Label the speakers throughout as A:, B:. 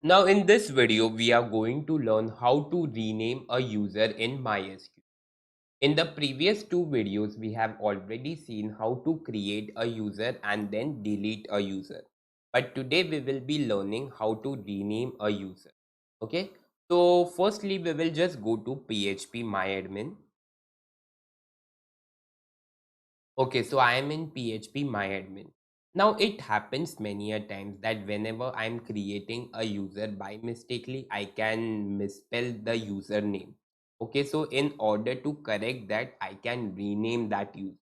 A: Now in this video, we are going to learn how to rename a user in MySQL. In the previous two videos, we have already seen how to create a user and then delete a user. But today we will be learning how to rename a user. Okay. So firstly, we will just go to PHP MyAdmin. Okay, so I am in PHP MyAdmin. Now it happens many a times that whenever I'm creating a user by mistakenly, I can misspell the username. Okay, so in order to correct that, I can rename that user.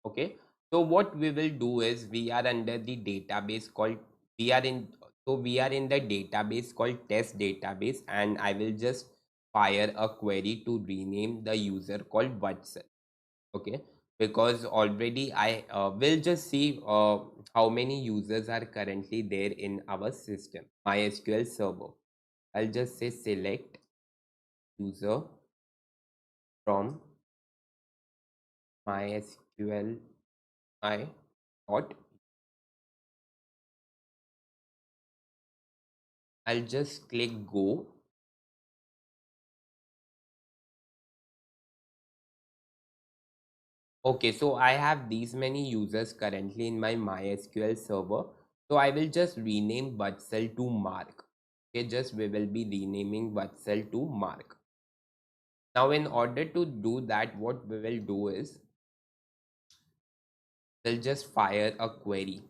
A: Okay, so what we will do is we are under the database called we are in we are in the database called test database, and I will just fire a query to rename the user called Watson. Okay, because already I will just see how many users are currently there in our system MySQL server. I'll just say select user from MySQL I dot. I'll just click go. Okay, so I have these many users currently in my MySQL server. So I will just rename Vatsal to Mark. Okay, just we will be renaming Vatsal to Mark. Now, in order to do that, what we will do is we'll just fire a query.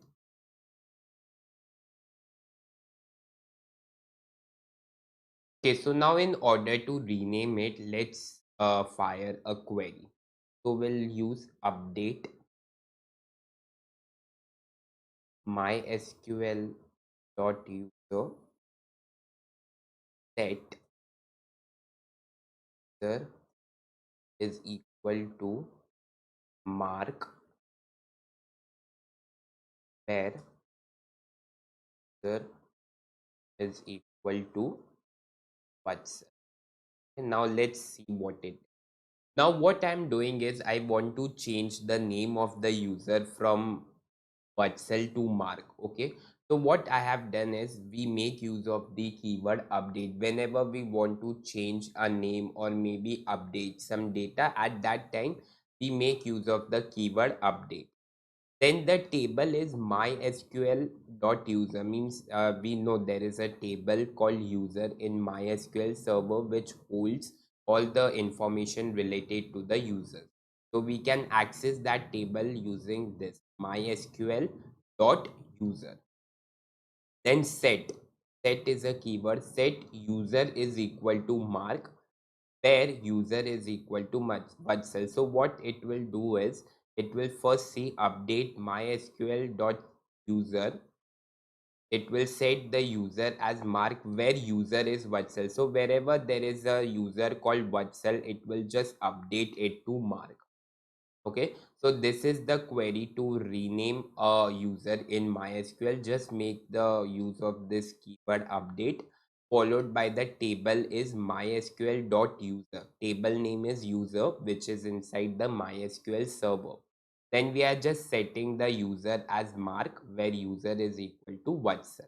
A: Okay, so now in order to rename it, let's fire a query. So we'll use update mysql dot user set user is equal to mark where user is equal to what's. Now let's see what it. Now what I'm doing is I want to change the name of the user from Vatsal to Mark. Okay, so what I have done is we make use of the keyword update whenever we want to change a name or maybe update some data. At that time we make use of the keyword update. Then the table is mysql dot user, means we know there is a table called user in MySQL server which holds all the information related to the user. So we can access that table using this mysql dot user. Then set is a keyword. Set user is equal to mark where user is equal to Vatsal. So what it will do is it will first see update mysql dot user. It will set the user as mark where user is Vatsal. So wherever there is a user called Vatsal, it will just update it to mark. Okay, so this is the query to rename a user in MySQL. Just make the use of this keyword update followed by the table is mysql dot user. Table name is user which is inside the MySQL server. Then we are just setting the user as mark where user is equal to Watson.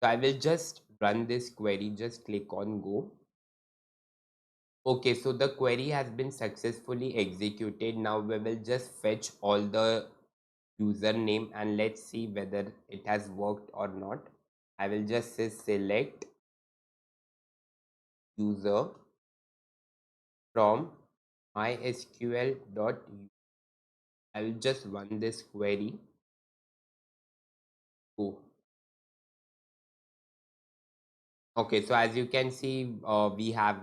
A: So I will just run this query. Just click on go. Okay, so the query has been successfully executed. Now we will just fetch all the username and let's see whether it has worked or not. I will just say select user from mysql dot. I will just run this query. Oh, okay, so as you can see, we have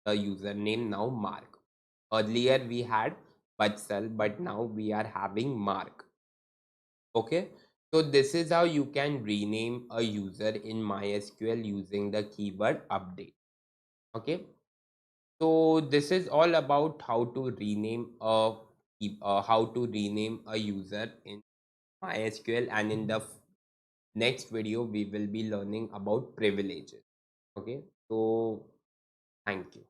A: the username now Mark. Earlier we had Vatsal, but now we are having Mark. Okay, so this is how you can rename a user in MySQL using the keyword update. Okay, so this is all about how to rename a user in MySQL, and in the next video we will be learning about privileges. Okay, so thank you.